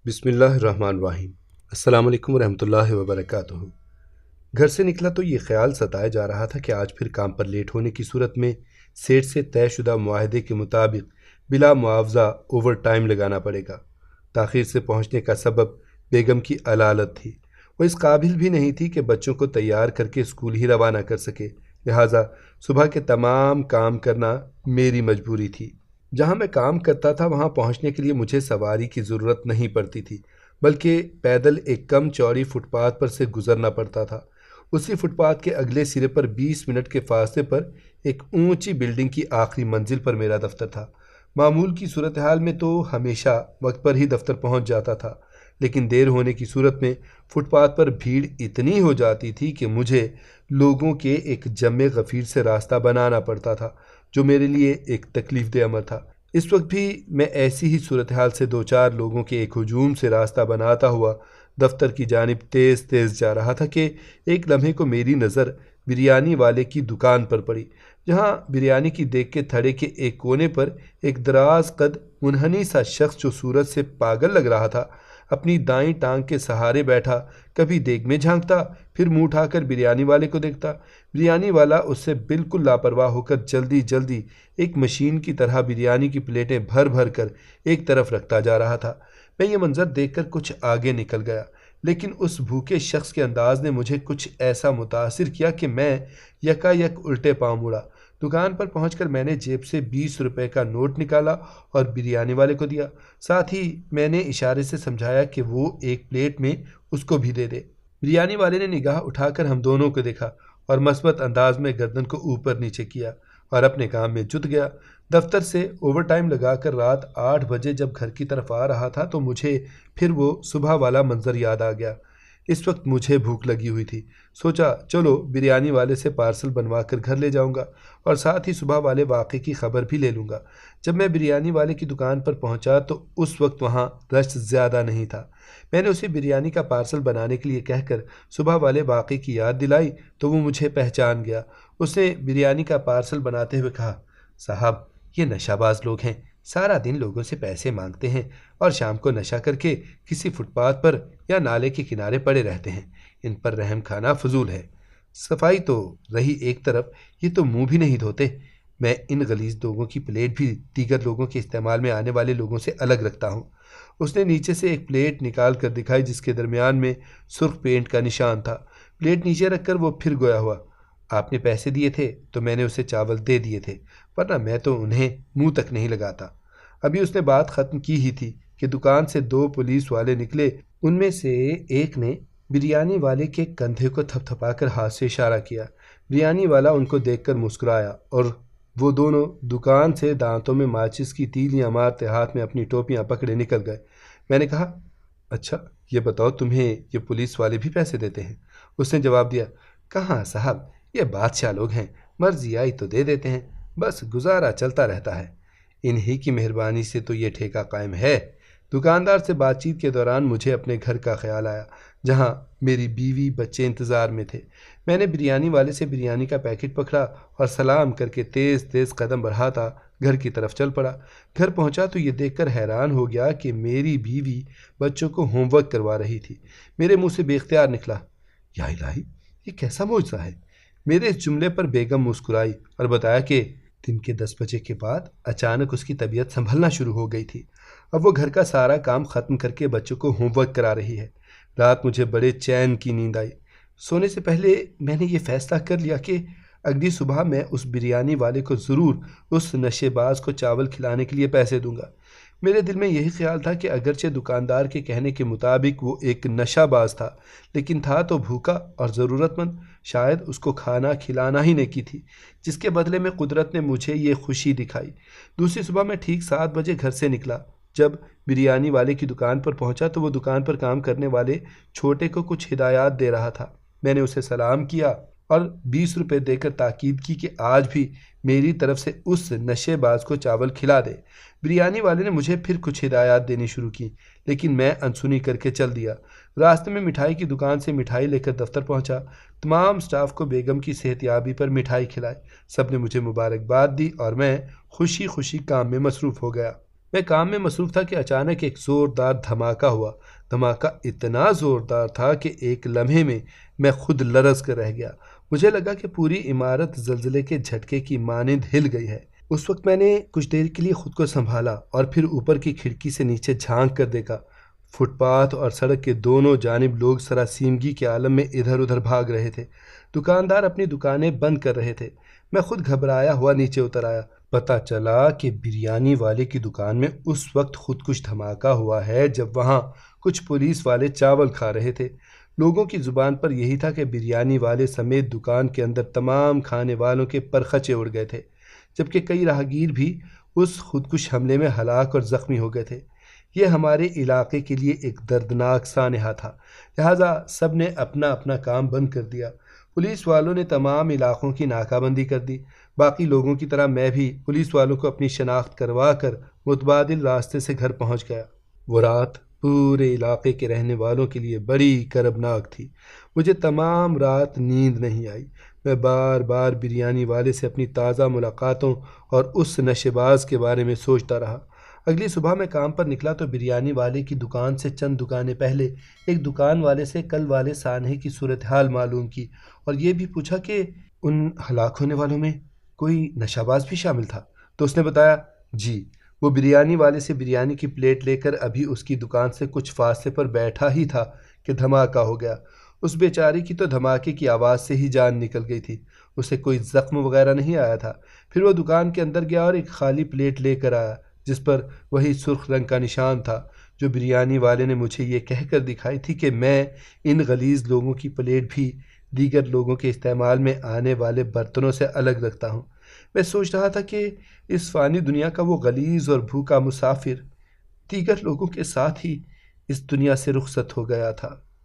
بسم اللہ الرحمن الرحیم۔ السلام علیکم ورحمۃ اللہ وبرکاتہ۔ گھر سے نکلا تو یہ خیال ستایا جا رہا تھا کہ آج پھر کام پر لیٹ ہونے کی صورت میں سیٹ سے طے شدہ معاہدے کے مطابق بلا معاوضہ اوور ٹائم لگانا پڑے گا۔ تاخیر سے پہنچنے کا سبب بیگم کی علالت تھی۔ وہ اس قابل بھی نہیں تھی کہ بچوں کو تیار کر کے اسکول ہی روانہ کر سکے، لہٰذا صبح کے تمام کام کرنا میری مجبوری تھی۔ جہاں میں کام کرتا تھا وہاں پہنچنے کے لیے مجھے سواری کی ضرورت نہیں پڑتی تھی، بلکہ پیدل ایک کم چوڑی فٹ پاتھ پر سے گزرنا پڑتا تھا۔ اسی فٹ پاتھ کے اگلے سرے پر 20 منٹ کے فاصلے پر ایک اونچی بلڈنگ کی آخری منزل پر میرا دفتر تھا۔ معمول کی صورتحال میں تو ہمیشہ وقت پر ہی دفتر پہنچ جاتا تھا، لیکن دیر ہونے کی صورت میں فٹ پاتھ پر بھیڑ اتنی ہو جاتی تھی کہ مجھے لوگوں کے ایک جمع غفیر سے راستہ بنانا پڑتا تھا، جو میرے لیے ایک تکلیف دہ امر تھا۔ اس وقت بھی میں ایسی ہی صورتحال سے دو چار لوگوں کے ایک ہجوم سے راستہ بناتا ہوا دفتر کی جانب تیز تیز جا رہا تھا کہ ایک لمحے کو میری نظر بریانی والے کی دکان پر پڑی، جہاں بریانی کی دیکھ کے تھڑے کے ایک کونے پر ایک دراز قد منحنی سا شخص جو صورت سے پاگل لگ رہا تھا اپنی دائیں ٹانگ کے سہارے بیٹھا، کبھی دیگ میں جھانکتا، پھر منہ اٹھا کر بریانی والے کو دیکھتا۔ بریانی والا اس سے بالکل لاپرواہ ہو کر جلدی جلدی ایک مشین کی طرح بریانی کی پلیٹیں بھر بھر کر ایک طرف رکھتا جا رہا تھا۔ میں یہ منظر دیکھ کر کچھ آگے نکل گیا، لیکن اس بھوکے شخص کے انداز نے مجھے کچھ ایسا متاثر کیا کہ میں یکا یک الٹے پاؤں مڑا۔ دکان پر پہنچ کر میں نے جیب سے 20 روپے کا نوٹ نکالا اور بریانی والے کو دیا، ساتھ ہی میں نے اشارے سے سمجھایا کہ وہ ایک پلیٹ میں اس کو بھی دے دے۔ بریانی والے نے نگاہ اٹھا کر ہم دونوں کو دیکھا اور مثبت انداز میں گردن کو اوپر نیچے کیا اور اپنے کام میں جت گیا۔ دفتر سے اوور ٹائم لگا کر رات 8 بجے جب گھر کی طرف آ رہا تھا تو مجھے پھر وہ صبح والا منظر یاد آ گیا۔ اس وقت مجھے بھوک لگی ہوئی تھی، سوچا چلو بریانی والے سے پارسل بنوا کر گھر لے جاؤں گا اور ساتھ ہی صبح والے واقعے کی خبر بھی لے لوں گا۔ جب میں بریانی والے کی دکان پر پہنچا تو اس وقت وہاں رش زیادہ نہیں تھا۔ میں نے اسے بریانی کا پارسل بنانے کے لیے کہہ کر صبح والے واقعے کی یاد دلائی تو وہ مجھے پہچان گیا۔ اس نے بریانی کا پارسل بناتے ہوئے کہا، صاحب یہ نشہ باز لوگ ہیں، سارا دن لوگوں سے پیسے مانگتے ہیں اور شام کو نشہ کر کے کسی فٹ پاتھ پر یا نالے کے کنارے پڑے رہتے ہیں، ان پر رحم کھانا فضول ہے۔ صفائی تو رہی ایک طرف، یہ تو منہ بھی نہیں دھوتے۔ میں ان غلیظ لوگوں کی پلیٹ بھی دیگر لوگوں کے استعمال میں آنے والے لوگوں سے الگ رکھتا ہوں۔ اس نے نیچے سے ایک پلیٹ نکال کر دکھائی جس کے درمیان میں سرخ پینٹ کا نشان تھا۔ پلیٹ نیچے رکھ کر وہ پھر گویا ہوا، آپ نے پیسے دیے تھے تو میں نے اسے چاول دے دیے تھے، ورنہ میں تو انہیں منہ تک نہیں لگاتا۔ ابھی اس نے بات ختم کی ہی تھی کہ دکان سے 2 پولیس والے نکلے۔ ان میں سے ایک نے بریانی والے کے کندھے کو تھپ تھپا کر ہاتھ سے اشارہ کیا۔ بریانی والا ان کو دیکھ کر مسکرایا اور وہ دونوں دکان سے دانتوں میں ماچس کی تیلیاں مارتے ہاتھ میں اپنی ٹوپیاں پکڑے نکل گئے۔ میں نے کہا، اچھا یہ بتاؤ تمہیں یہ پولیس والے بھی پیسے دیتے ہیں؟ اس نے جواب دیا، کہاں صاحب، یہ بادشاہ لوگ ہیں، مرضی آئی تو دے دیتے ہیں، بس گزارا چلتا رہتا ہے، انہی کی مہربانی سے تو یہ ٹھیکہ قائم ہے۔ دکاندار سے بات چیت کے دوران مجھے اپنے گھر کا خیال آیا، جہاں میری بیوی بچے انتظار میں تھے۔ میں نے بریانی والے سے بریانی کا پیکٹ پکڑا اور سلام کر کے تیز تیز قدم بڑھاتا گھر کی طرف چل پڑا۔ گھر پہنچا تو یہ دیکھ کر حیران ہو گیا کہ میری بیوی بچوں کو ہوم ورک کروا رہی تھی۔ میرے منہ سے بے اختیار نکلا، یا الہی یہ کیسا معجزہ ہے۔ میرے اس جملے پر بیگم مسکرائی اور بتایا کہ دن کے 10 بجے کے بعد اچانک اس کی طبیعت سنبھلنا شروع ہو گئی تھی، اب وہ گھر کا سارا کام ختم کر کے بچوں کو ہوم ورک کرا رہی ہے۔ رات مجھے بڑے چین کی نیند آئی۔ سونے سے پہلے میں نے یہ فیصلہ کر لیا کہ اگلی صبح میں اس بریانی والے کو ضرور اس نشے باز کو چاول کھلانے کے لیے پیسے دوں گا۔ میرے دل میں یہی خیال تھا کہ اگرچہ دکاندار کے کہنے کے مطابق وہ ایک نشہ باز تھا، لیکن تھا تو بھوکا اور ضرورت مند، شاید اس کو کھانا کھلانا ہی نیکی تھی، جس کے بدلے میں قدرت نے مجھے یہ خوشی دکھائی۔ دوسری صبح میں ٹھیک 7 بجے گھر سے نکلا۔ جب بریانی والے کی دکان پر پہنچا تو وہ دکان پر کام کرنے والے چھوٹے کو کچھ ہدایات دے رہا تھا۔ میں نے اسے سلام کیا اور 20 روپے دے کر تاکید کی کہ آج بھی میری طرف سے اس نشے باز کو چاول کھلا دے۔ بریانی والے نے مجھے پھر کچھ ہدایات دینی شروع کی، لیکن میں انسنی کر کے چل دیا۔ راستے میں مٹھائی کی دکان سے مٹھائی لے کر دفتر پہنچا۔ تمام سٹاف کو بیگم کی صحت یابی پر مٹھائی کھلائی، سب نے مجھے مبارکباد دی اور میں خوشی خوشی کام میں مصروف ہو گیا۔ میں کام میں مصروف تھا کہ اچانک ایک زوردار دھماکہ ہوا۔ دھماکہ اتنا زوردار تھا کہ ایک لمحے میں میں خود لرز کر رہ گیا۔ مجھے لگا کہ پوری عمارت زلزلے کے جھٹکے کی مانند ہل گئی ہے۔ اس وقت میں نے کچھ دیر کے لیے خود کو سنبھالا اور پھر اوپر کی کھڑکی سے نیچے جھانک کر دیکھا۔ فٹ پاتھ اور سڑک کے دونوں جانب لوگ سراسیمگی کے عالم میں ادھر ادھر بھاگ رہے تھے۔ دکاندار اپنی دکانیں بند کر رہے تھے۔ میں خود گھبرایا ہوا نیچے اتر آیا۔ پتہ چلا کہ بریانی والے کی دکان میں اس وقت خودکش دھماکہ ہوا ہے جب وہاں کچھ پولیس والے چاول کھا رہے تھے۔ لوگوں کی زبان پر یہی تھا کہ بریانی والے سمیت دکان کے اندر تمام کھانے والوں کے پرخچے اڑ گئے تھے، جبکہ کئی راہگیر بھی اس خودکش حملے میں ہلاک اور زخمی ہو گئے تھے۔ یہ ہمارے علاقے کے لیے ایک دردناک سانحہ تھا، لہٰذا سب نے اپنا اپنا کام بند کر دیا۔ پولیس والوں نے تمام علاقوں کی ناکہ بندی کر دی۔ باقی لوگوں کی طرح میں بھی پولیس والوں کو اپنی شناخت کروا کر متبادل راستے سے گھر پہنچ گیا۔ وہ رات پورے علاقے کے رہنے والوں کے لیے بڑی کربناک تھی۔ مجھے تمام رات نیند نہیں آئی۔ میں بار بار بریانی والے سے اپنی تازہ ملاقاتوں اور اس نشے باز کے بارے میں سوچتا رہا۔ اگلی صبح میں کام پر نکلا تو بریانی والے کی دکان سے چند دکانیں پہلے ایک دکان والے سے کل والے سانحے کی صورتحال معلوم کی اور یہ بھی پوچھا کہ ان ہلاک ہونے والوں میں کوئی نشہ باز بھی شامل تھا۔ تو اس نے بتایا، جی، وہ بریانی والے سے بریانی کی پلیٹ لے کر ابھی اس کی دکان سے کچھ فاصلے پر بیٹھا ہی تھا کہ دھماکہ ہو گیا۔ اس بیچاری کی تو دھماکے کی آواز سے ہی جان نکل گئی تھی۔ اسے کوئی زخم وغیرہ نہیں آیا تھا۔ پھر وہ دکان کے اندر گیا اور ایک خالی پلیٹ لے کر آیا جس پر وہی سرخ رنگ کا نشان تھا جو بریانی والے نے مجھے یہ کہہ کر دکھائی تھی کہ میں ان غلیظ لوگوں کی پلیٹ بھی دیگر لوگوں کے استعمال میں آنے والے برتنوں سے الگ رکھتا ہوں۔ میں سوچ رہا تھا کہ اس فانی دنیا کا وہ غلیظ اور بھوکا مسافر دیگر لوگوں کے ساتھ ہی اس دنیا سے رخصت ہو گیا تھا۔